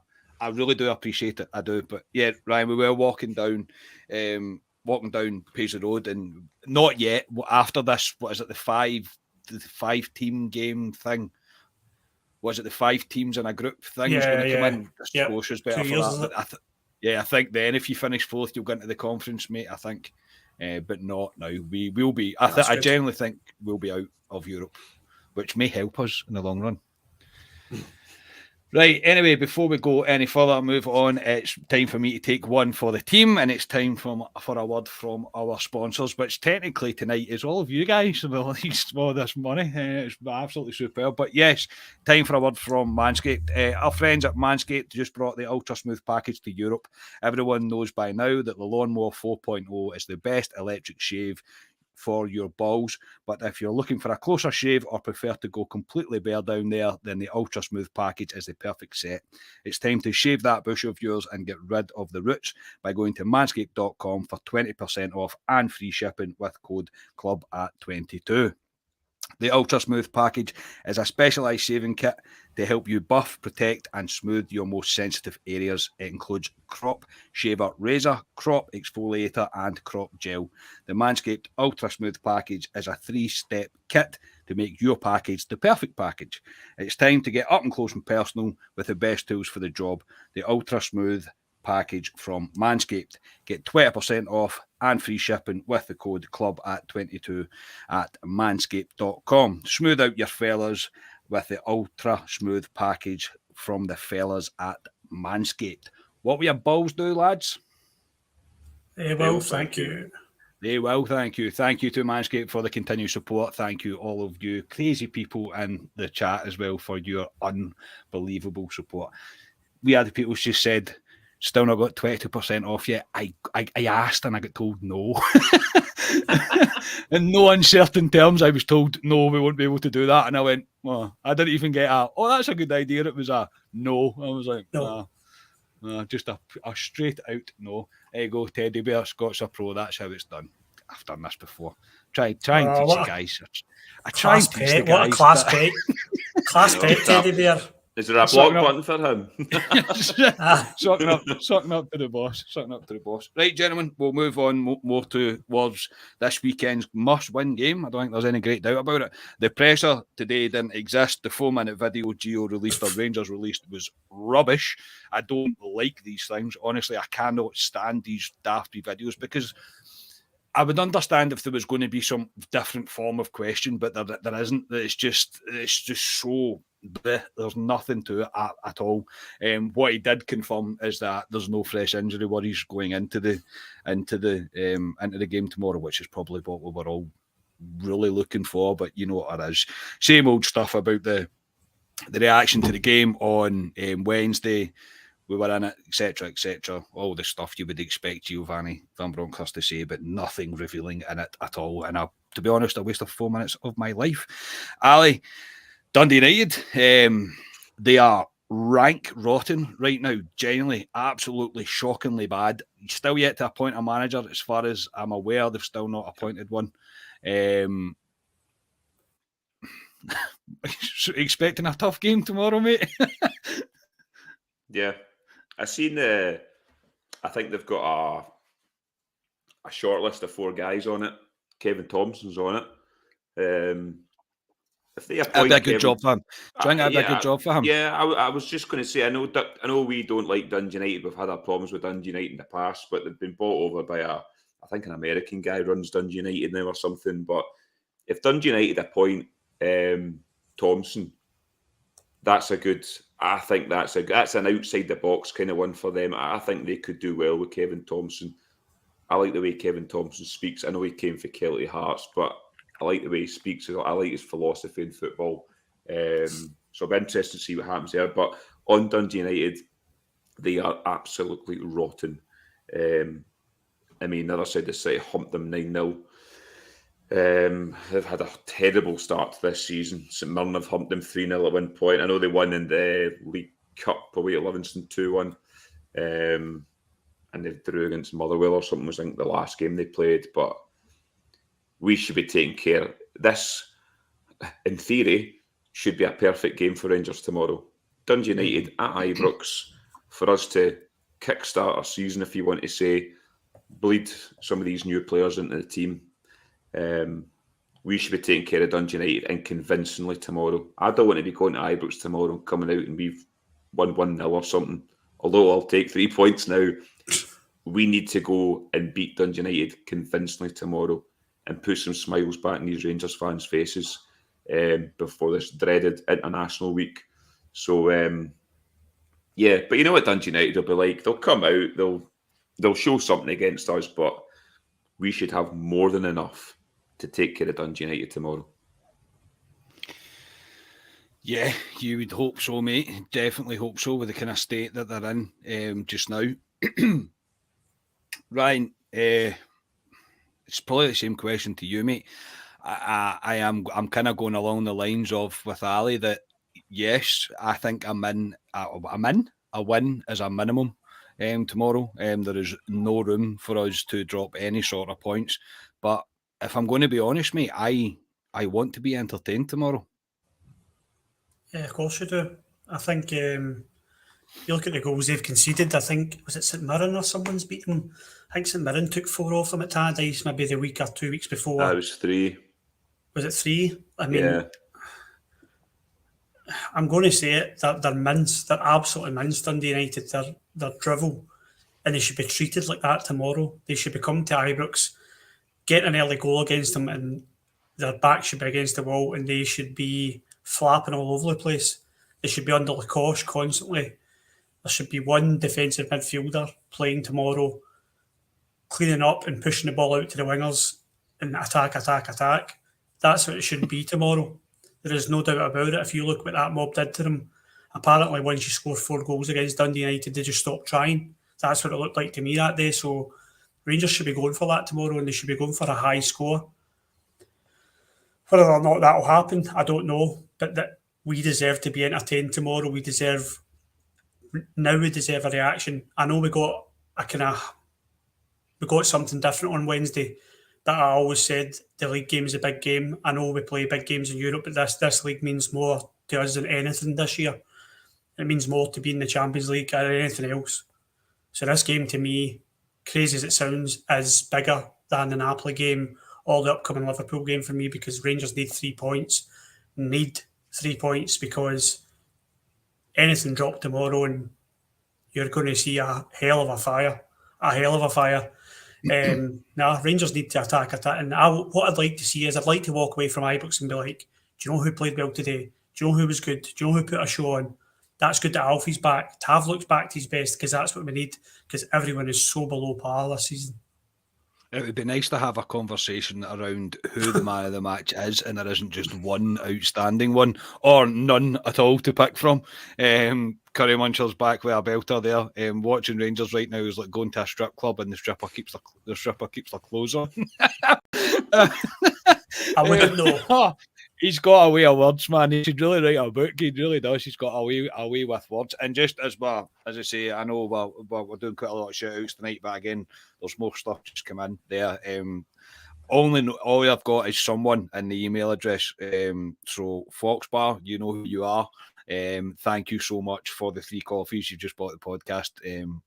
really do appreciate it. I do. But yeah, Ryan, we were walking down Paisley Road, and not yet. After this, what is it? The five team game thing. Was it the 5 teams in a group thing? Yeah, come in. Scotia's better for that. But I think then if you finish 4th, you'll go into the conference, mate. I think, but not now. We will be. I genuinely think we'll be out of Europe, which may help us in the long run. Right, anyway, before we go any further, move on, it's time for me to take one for the team, and it's time for a word from our sponsors, which technically tonight is all of you guys, well, at least for this money. It's absolutely superb. But yes, time for a word from Manscaped. Our friends at Manscaped just brought the Ultra Smooth package to Europe. Everyone knows by now that the Lawnmower 4.0 is the best electric shave for your balls, but if you're looking for a closer shave or prefer to go completely bare down there, then the Ultra Smooth package is the perfect set. It's time to shave that bush of yours and get rid of the roots by going to manscaped.com for 20% off and free shipping with code CLUB@22. The Ultra Smooth package is a specialised shaving kit to help you buff, protect and smooth your most sensitive areas. It includes crop shaver razor, crop exfoliator and crop gel. The Manscaped Ultra Smooth package is a 3-step kit to make your package the perfect package. It's time to get up and close and personal with the best tools for the job. The Ultra Smooth package from Manscaped. Get 20% off and free shipping with the code CLUB@22 at manscaped.com. Smooth out your fellas with the Ultra Smooth package from the fellas at Manscaped. What will your balls do, lads? They will, thank you. They will, thank you. Thank you to Manscaped for the continued support. Thank you, all of you crazy people in the chat as well, for your unbelievable support. We had the people who just said, still not got 22% off yet. I asked and I got told no. In no uncertain terms, I was told, no, we won't be able to do that. And I went, well, I didn't even get oh, that's a good idea. It was a no. I was like, no. Just a straight out no. There you go, Teddy Bear, Scots are pro. That's how it's done. I've done this before. Try and teach the guys. I try and teach the guys. What a class pet. Class pet, Teddy Bear. Is there a block button for him? Sucking up to the boss. Right, gentlemen, we'll move on more towards this weekend's must-win game. I don't think there's any great doubt about it. The pressure today didn't exist. The 4-minute video Gio released or Rangers released was rubbish. I don't like these things. Honestly, I cannot stand these dafty videos, because I would understand if there was going to be some different form of question, but there isn't. It's just so... There's nothing to it at all. What he did confirm is that there's no fresh injury worries going into the game tomorrow, which is probably what we were all really looking for. But you know what it is. Same old stuff about the reaction to the game on Wednesday. We were in it, etc. All the stuff you would expect Giovanni Van Bronckhorst to say, but nothing revealing in it at all. And to be honest, a waste of 4 minutes of my life. Ali, Dundee United, they are rank rotten right now. Genuinely, absolutely shockingly bad. Still yet to appoint a manager, as far as I'm aware. They've still not appointed one. Expecting a tough game tomorrow, mate. Yeah, I seen. I think they've got a short list of 4 guys on it. Kevin Thompson's on it. If they appoint, that'd be a good job for him. Do you think that'd be a good job for him? Yeah, I was just going to say, I know we don't like Dundee United. We've had our problems with Dundee United in the past, but they've been bought over by I think an American guy runs Dundee United now or something. But if Dundee United appoint Thompson, I think that's an outside the box kind of one for them. I think they could do well with Kevin Thompson. I like the way Kevin Thompson speaks. I know he came for Kelty Hearts, but I like the way he speaks. I like his philosophy in football. So I'm interested to see what happens there. But on Dundee United, they are absolutely rotten. I mean, the other side of the city humped them 9-0. They've had a terrible start to this season. St Mirren have humped them 3-0 at one point. I know they won in the League Cup away at Livingston 2-1. And they drew against Motherwell or something, was I think the last game they played. But we should be taking care. This, in theory, should be a perfect game for Rangers tomorrow. Dundee United at Ibrox, for us to kickstart our season, if you want to say, bleed some of these new players into the team. We should be taking care of Dundee United and convincingly tomorrow. I don't want to be going to Ibrox tomorrow and coming out and we've won 1-0 or something. Although I'll take 3 points now, we need to go and beat Dundee United convincingly tomorrow and put some smiles back in these Rangers fans' faces before this dreaded international week. So, yeah, but you know what Dundee United will be like? They'll come out, they'll show something against us, but we should have more than enough to take care of Dundee United tomorrow. Yeah, you would hope so, mate. Definitely hope so with the kind of state that they're in just now. Ryan, it's probably the same question to you, mate. I'm kind of going along the lines of with Ali that yes, I think I'm in a win as a minimum tomorrow. There is no room for us to drop any sort of points. But if I'm going to be honest, mate, I want to be entertained tomorrow. Yeah, of course you do. I think you look at the goals they've conceded. I think, was it St Mirren or someone's beaten them? I think St Mirren took 4 off them at Tannadice maybe the week or 2 weeks before. That was 3. Was it 3? I mean, yeah. I'm going to say it, they're mince. They're absolutely mince, Dundee United. They're drivel. And they should be treated like that tomorrow. They should be coming to Ibrox, get an early goal against them, and their back should be against the wall, and they should be flapping all over the place. They should be under Lacoste constantly. There should be one defensive midfielder playing tomorrow, cleaning up and pushing the ball out to the wingers and attack. That's what it should be tomorrow. There is no doubt about it. If you look what that mob did to them, apparently once you score 4 goals against Dundee United, they just stopped trying. That's what it looked like to me that day. So Rangers should be going for that tomorrow, and they should be going for a high score. Whether or not that will happen, I don't know. But that we deserve to be entertained tomorrow. We deserve a reaction. I know we got something different on Wednesday. That I always said the league game is a big game. I know we play big games in Europe, but this league means more to us than anything this year. It means more to be in the Champions League than anything else. So this game, to me, crazy as it sounds, is bigger than the Napoli game or the upcoming Liverpool game for me, because Rangers need 3 points. Need 3 points because anything dropped tomorrow and you're going to see a hell of a fire. Rangers need to attack. And what I'd like to see is I'd like to walk away from Ibrox and be like, do you know who played well today? Do you know who was good? Do you know who put a show on? That's good that Alfie's back. Tav looks back to his best, because that's what we need, because everyone is so below par this season. It would be nice to have a conversation around who the man of the match is, and there isn't just one outstanding one, or none at all to pick from. Curry Muncher's back with a belter there. Watching Rangers right now is like going to a strip club and the stripper keeps their clothes on. I wouldn't know. He's got a way of words, man. He should really write a book. He really does. He's got a way with words. And just as I say, I know we're doing quite a lot of shout-outs tonight, but again, there's more stuff just come in there. All I've got is someone in the email address. So Foxbar, you know who you are. Thank you so much for the 3 coffees you just bought the podcast.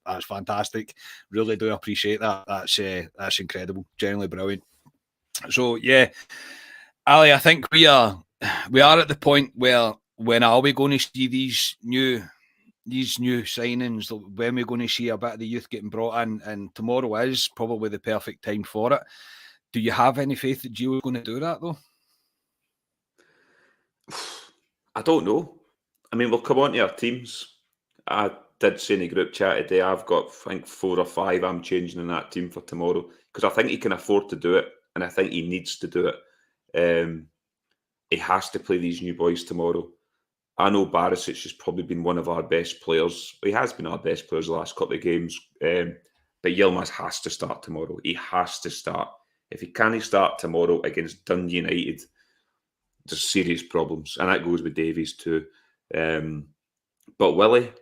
That's fantastic. Really do appreciate that. That's incredible. Genuinely brilliant. So yeah, Ali, I think we are at the point where when are we going to see these new signings? When we're going to see a bit of the youth getting brought in, and tomorrow is probably the perfect time for it. Do you have any faith that Gio is going to do that though? I don't know. I mean, we'll come on to our teams. I did say in the group chat today, I've got, I think, 4 or 5 I'm changing in that team for tomorrow, because I think he can afford to do it, and I think he needs to do it. He has to play these new boys tomorrow. I know Barisic has probably been one of our best players. He has been our best players the last couple of games. But Yilmaz has to start tomorrow. He has to start. If he can't start tomorrow against Dundee United, there's serious problems. And that goes with Davies too. But Willie,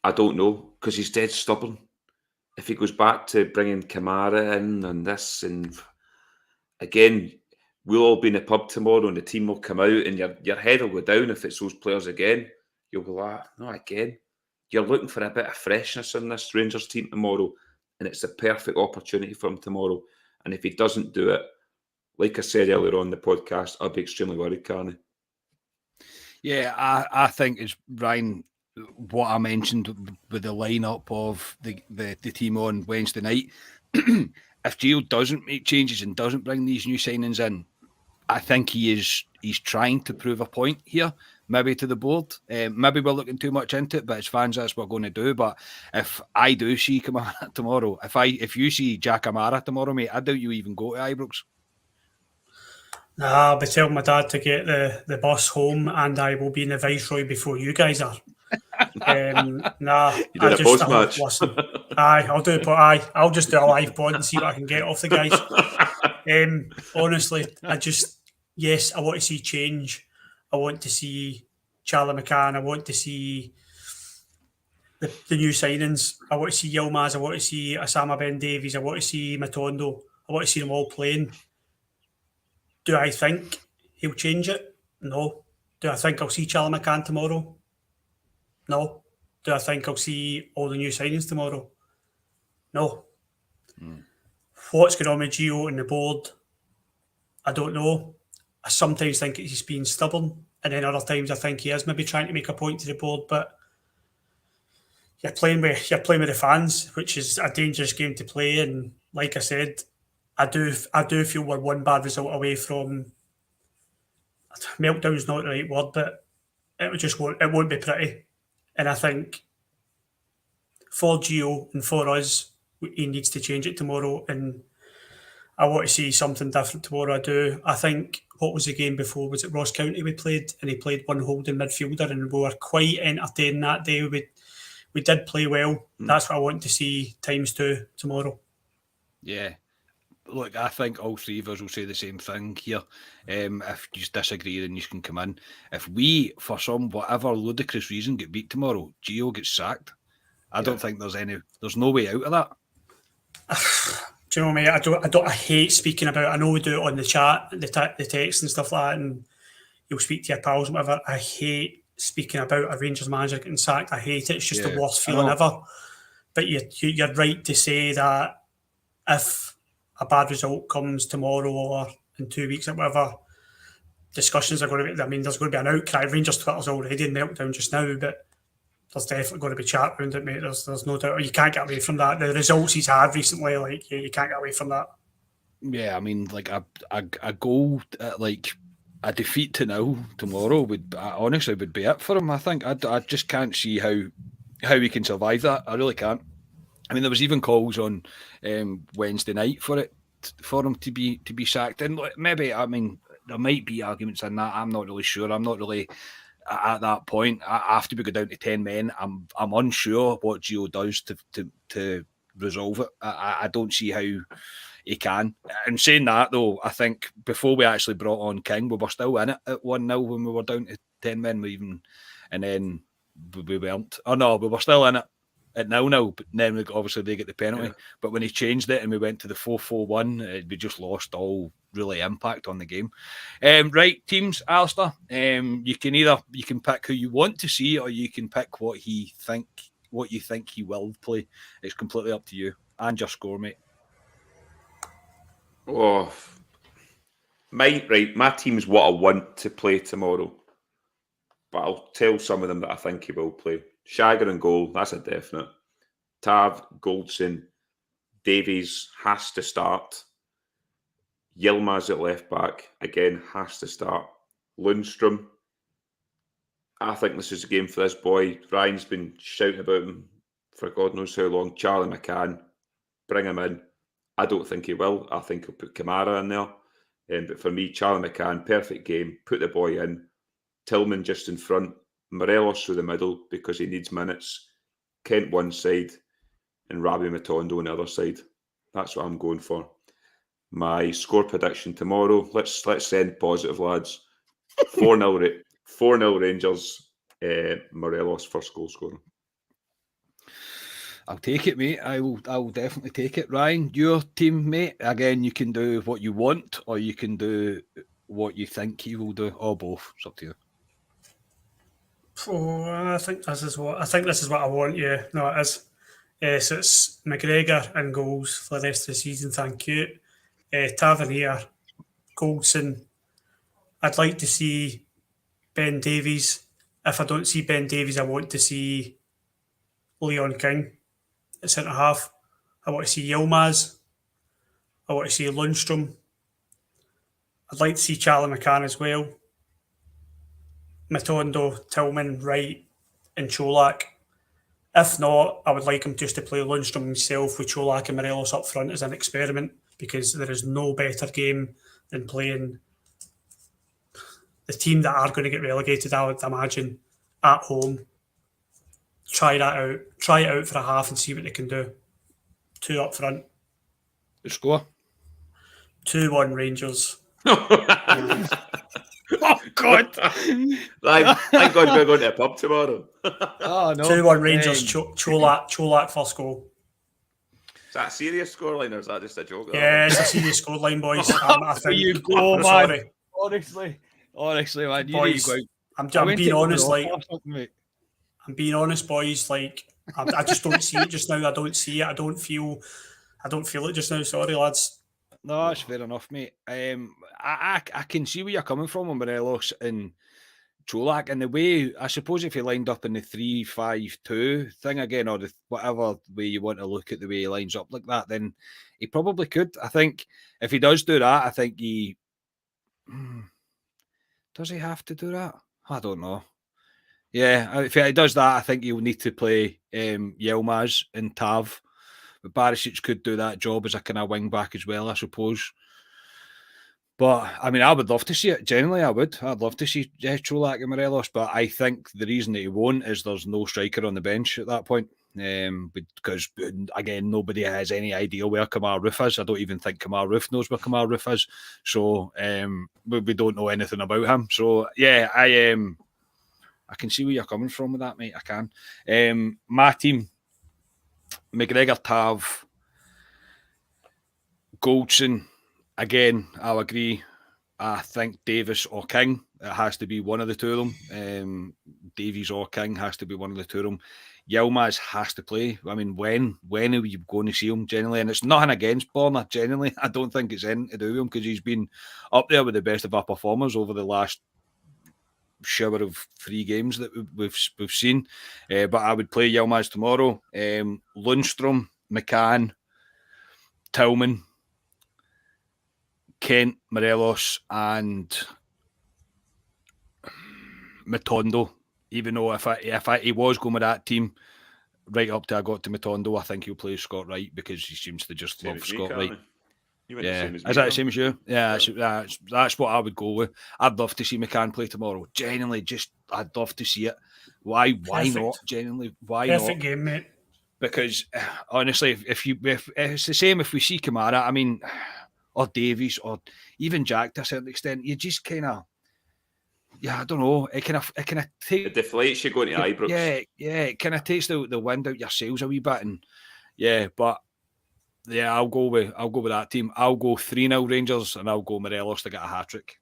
I don't know, because he's dead stubborn. If he goes back to bringing Kamara in and this, and again, we'll all be in the pub tomorrow and the team will come out and your head will go down if it's those players again. You'll go, no, again. You're looking for a bit of freshness in this Rangers team tomorrow, and it's the perfect opportunity for him tomorrow. And if he doesn't do it, like I said earlier on in the podcast, I'll be extremely worried, Carney. Yeah, I think it's Ryan, what I mentioned with the lineup of the team on Wednesday night. If Gio doesn't make changes and doesn't bring these new signings in, I think he's trying to prove a point here, maybe to the board. Maybe we're looking too much into it, but as fans, that's what we're going to do. But if I do see Kamara tomorrow, if you see Jack Kamara tomorrow, mate, I doubt you even go to Ibrox. Nah, I'll be telling my dad to get the bus home, and I will be in the Viceroy before you guys are. Nah, you did a post match. Listen, I'll do it, but I'll just do a live pod and see what I can get off the guys. Honestly, yes, I want to see change. I want to see Charlie McCann. I want to see the new signings. I want to see Yilmaz. I want to see Osama Ben Davies. I want to see Matondo. I want to see them all playing. Do I think he'll change it? No. Do I think I'll see Charlie McCann tomorrow? No. Do I think I'll see all the new signings tomorrow? No. What's going on with Gio and the board? I don't know. I sometimes think he's being stubborn, and then other times I think he is maybe trying to make a point to the board. But you're playing with the fans, which is a dangerous game to play. And like I said, I do feel we're one bad result away from meltdown is not the right word, but it won't be pretty. And I think for Gio and for us, he needs to change it tomorrow. And I want to see something different tomorrow. I do. I think, what was the game before? Was it Ross County we played? And he played one holding midfielder, and we were quite entertaining that day. We did play well. That's what I want to see ×2 tomorrow. Yeah. Look, I think all three of us will say the same thing here. If you disagree, then you can come in. If we, for some whatever ludicrous reason, get beat tomorrow, Gio gets sacked. I don't think there's no way out of that. Do you know, mate? I hate speaking about. I know we do it on the chat, the text and stuff like that, and you'll speak to your pals and whatever. I hate speaking about a Rangers manager getting sacked. I hate it. It's just the worst feeling ever. But you're right to say that if a bad result comes tomorrow or in 2 weeks or whatever, discussions are going to be. I mean, there's going to be an outcry. Rangers Twitter's already in meltdown just now, but there's definitely going to be chat around it, mate. There's no doubt. You can't get away from that. The results he's had recently, like, you can't get away from that. Yeah, I mean, like a goal, like a defeat to 0 tomorrow would honestly be it for him. I think I just can't see how he can survive that. I really can't. I mean, there was even calls on Wednesday night for him to be sacked, and maybe, I mean, there might be arguments in that. I'm not really sure. I'm not really at that point. After we go down to 10 men, I'm unsure what Gio does to resolve it. I don't see how he can. And saying that, though, I think before we actually brought on King, we were still in it at 1-0 when we were down to 10 men. And then we weren't. Oh no, we were still in it at 0-0, but then obviously they get the penalty. Yeah. But when he changed it and we went to the 4-4-1, we just lost all really impact on the game. Right, teams, Alistair, you can pick who you want to see, or you can pick what you think he will play. It's completely up to you and your score, mate. Oh, my team's what I want to play tomorrow, but I'll tell some of them that I think he will play. Shagger and goal, that's a definite. Tav, Goldson, Davies has to start. Yilmaz at left back, again, has to start. Lundstrom, I think this is a game for this boy. Ryan's been shouting about him for God knows how long. Charlie McCann, bring him in. I don't think he will. I think he'll put Kamara in there. But for me, Charlie McCann, perfect game. Put the boy in. Tillman just in front. Morelos through the middle because he needs minutes. Kent one side and Rabbi Matondo on the other side. That's what I'm going for. my score prediction tomorrow. Let's send positive, lads. 4-0 Rangers. Morelos first goal scorer. I'll take it, mate. I will definitely take it. Ryan, your team, mate. Again, you can do what you want, or you can do what you think he will do, or both. It's up to you. Oh, I think this is what I want. Yeah, no, it is. So it's McGregor and goals for the rest of the season. Thank you. Tavernier, Goldson. I'd like to see Ben Davies. If I don't see Ben Davies, I want to see Leon King at centre half. I want to see Yilmaz. I want to see Lundstrom. I'd like to see Charlie McCann as well. Matondo, Tillman, Wright, and Cholak. If not, I would like him just to play Lundstrom himself with Cholak and Morelos up front as an experiment, because there is no better game than playing the team that are going to get relegated, I would imagine, at home. Try that out. Try it out for a half and see what they can do. 2 up front. The score? 2-1 Rangers. Oh, God. Thank God we're going to a pub tomorrow. Oh, no. 2-1 Rangers, Cholak first goal. Is that a serious scoreline or is that just a joke? Yeah, it's a serious scoreline, boys. I think. You go, I'm man. sorry. Honestly, man. You Boys, need to go. I'm being honest, Mate. I'm being honest, boys. Like, I just don't see it just now. I don't see it. I don't feel it just now. Sorry, lads. No, that's fair enough, mate. I can see where you're coming from on Morelos and Cholak, and the way, I suppose, if he lined up in the 3-5-2 thing again, or whatever way you want to look at the way he lines up like that, then he probably could. I think if he does do that, I think he does he have to do that? I don't know. Yeah, if he does that, I think he'll need to play Yilmaz and Tav. But Barisic could do that job as a kind of wing back as well, I suppose. But, I mean, I would love to see it. Generally, I would. I'd love to see Cholak and Morelos. But I think the reason that he won't is there's no striker on the bench at that point. Because, again, nobody has any idea where Kamara Roof is. I don't even think Kamara Roof knows where Kamara Roof is. So, we don't know anything about him. So, yeah, I can see where you're coming from with that, mate. I can. My team, McGregor, Tav, Goldson. Again, I'll agree. I think Davis or King. It has to be one of the two of them. Davies or King has to be one of the two of them. Yilmaz has to play. I mean, when are you going to see him generally? And it's nothing against Borna generally. I don't think it's anything to do with him because he's been up there with the best of our performers over the last shower of 3 games that we've seen. But I would play Yilmaz tomorrow. Lundstrom, McCann, Tillman, Kent, Morelos, and Matondo. Even though if he was going with that team right up to I got to Matondo, I think he'll play Scott Wright because he seems to just love Scott Wright. Yeah, is that the same as you? Yeah, that's what I would go with. I'd love to see McCann play tomorrow. Genuinely, I'd love to see it. Why not? Genuinely, why not? Perfect game, mate. Because honestly, if it's the same if we see Kamara, I mean, or Davies, or even Jack to a certain extent, you just kind of, I don't know. It kind of takes. It deflates you going to Ibrox. Yeah. It kind of takes the wind out your sails a wee bit, and but. Yeah, I'll go with that team. I'll go 3-0 Rangers, and I'll go Morelos to get a hat-trick.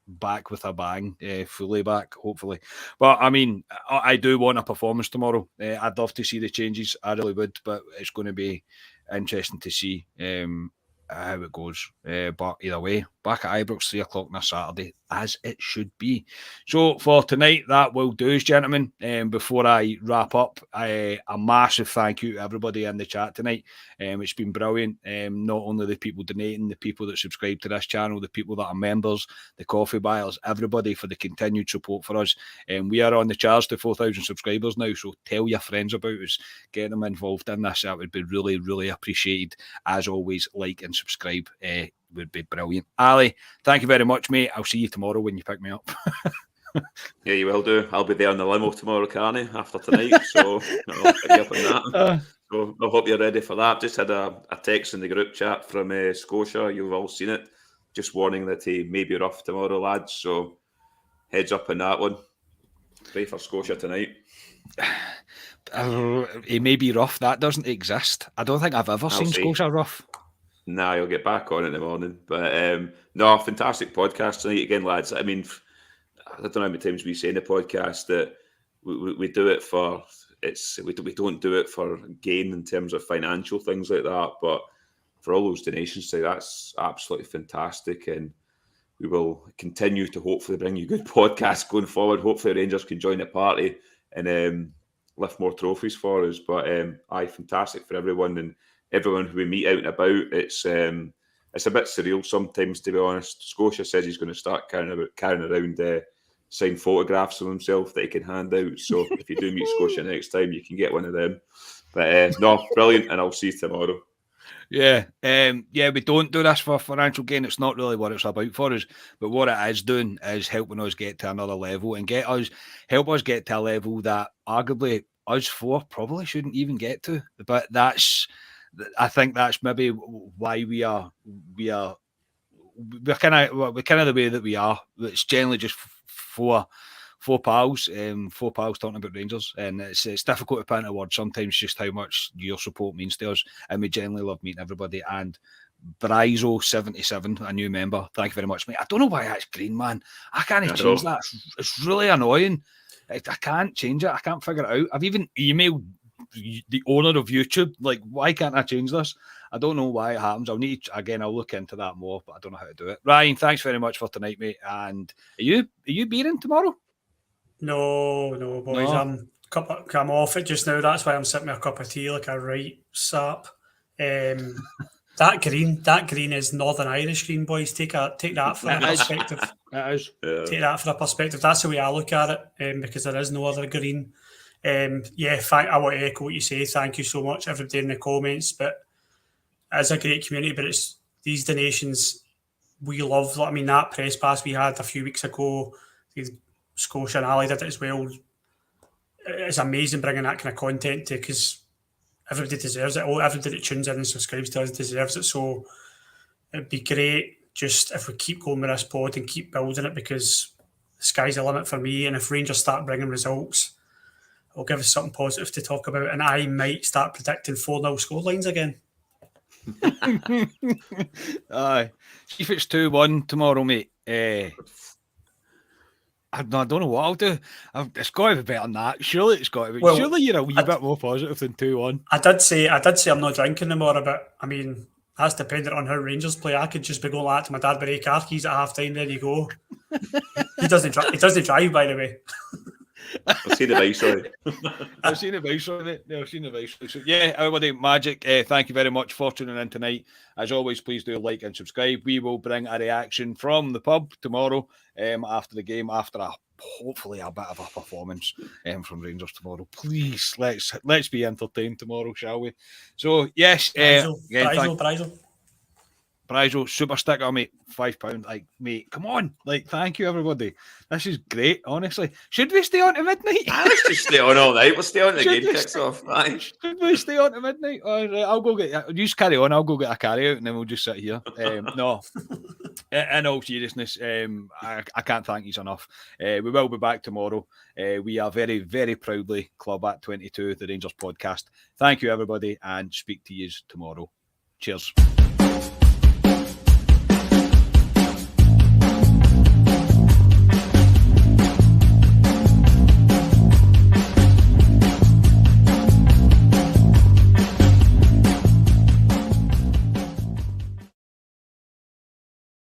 Back with a bang, fully back, hopefully. But, I mean, I do want a performance tomorrow. I'd love to see the changes. I really would, but it's going to be interesting to see how it goes. But either way, back at Ibrox, 3 o'clock on a Saturday, as it should be. So for tonight, that will do, gentlemen. Before I wrap up, a massive thank you to everybody in the chat tonight. It's been brilliant. Not only the people donating, the people that subscribe to this channel, the people that are members, the coffee buyers, everybody for the continued support for us. We are on the charge to 4,000 subscribers now, so tell your friends about us. Get them involved in this. That would be really, really appreciated. As always, like and subscribe would be brilliant. Ali, thank you very much, mate. I'll see you tomorrow when you pick me up. Yeah, you will do. I'll be there on the limo tomorrow, Carney, after tonight. So I'll pick you up on that. So I hope you're ready for that. Just had a text in the group chat from Scotia. You've all seen it. Just warning that he may be rough tomorrow, lads. So heads up on that one. Pray for Scotia tonight. He may be rough. That doesn't exist. I don't think I've ever seen Scotia rough. Nah, you'll get back on in the morning. But no, fantastic podcast tonight again, lads. I mean, I don't know how many times we say in the podcast that we do it for we don't do it for gain in terms of financial things like that, but for all those donations, that's absolutely fantastic, and we will continue to hopefully bring you good podcasts going forward. Hopefully, Rangers can join the party and lift more trophies for us. But fantastic for everyone and everyone who we meet out and about. It's a bit surreal sometimes, to be honest. Scotia says he's going to start carrying around signed photographs of himself that he can hand out. So if you do meet Scotia next time, you can get one of them. But no, brilliant, and I'll see you tomorrow. Yeah, we don't do this for financial gain. It's not really what it's about for us. But what it is doing is helping us get to another level and help us get to a level that arguably us four probably shouldn't even get to. But I think that's maybe why we're kind of the way that we are. It's generally just four pals talking about Rangers, and it's difficult to put into words sometimes just how much your support means to us, and we generally love meeting everybody. And Bryzo77, a new member, thank you very much, mate. I don't know why that's green, man. I can't change that. It's really annoying. I can't change it. I can't figure it out. I've even emailed the owner of YouTube, like, why can't I change this? I don't know why it happens. I'll look into that more, but I don't know how to do it. Ryan, thanks very much for tonight, mate. And are you beering tomorrow? No, boys. No. I'm off it just now. That's why I'm sipping a cup of tea like a right sap. That green is Northern Irish green, boys. Take that for a perspective. It is. Take that for a perspective. That's the way I look at it, because there is no other green. I want to echo what you say. Thank you so much, everybody in the comments. But it's a great community. But it's these donations we love. I mean, that press pass we had a few weeks ago, Scotia and Ali did it as well. It's amazing bringing that kind of content to, because everybody deserves it. Everybody that tunes in and subscribes to us deserves it. So it'd be great just if we keep going with this pod and keep building it, because the sky's the limit for me. And if Rangers start bringing results, it'll give us something positive to talk about. And I might start predicting 4-0 scorelines again. Aye. See if it's 2-1 tomorrow, mate. I don't know what I'll do. It's got to be better than that. Surely it's got to be. Well, surely you're a wee bit more positive than 2-1. I did say I'm not drinking anymore, but I mean, that's dependent on how Rangers play. I could just be going like that to my dad with 8 car keys at half time. There you go. He doesn't drive, by the way. I've seen the bike, sorry. I've seen the bike, sorry. I've seen the bike. So, yeah, everybody, Magic, thank you very much for tuning in tonight. As always, please do like and subscribe. We will bring a reaction from the pub tomorrow after the game, after hopefully a bit of a performance from Rangers tomorrow. Please, let's be entertained tomorrow, shall we? So, yes. Bryzo, super sticker, mate. £5. Like, mate, come on. Like, thank you, everybody. This is great, honestly. Should we stay on to midnight? Let's just stay on all night. We'll stay on the game kicks off. Should we stay on to midnight? All right, I'll go get... You just carry on. I'll go get a carry out and then we'll just sit here. No. In all seriousness, I can't thank you enough. We will be back tomorrow. We are very, very proudly Club at 22, the Rangers podcast. Thank you, everybody, and speak to you tomorrow. Cheers.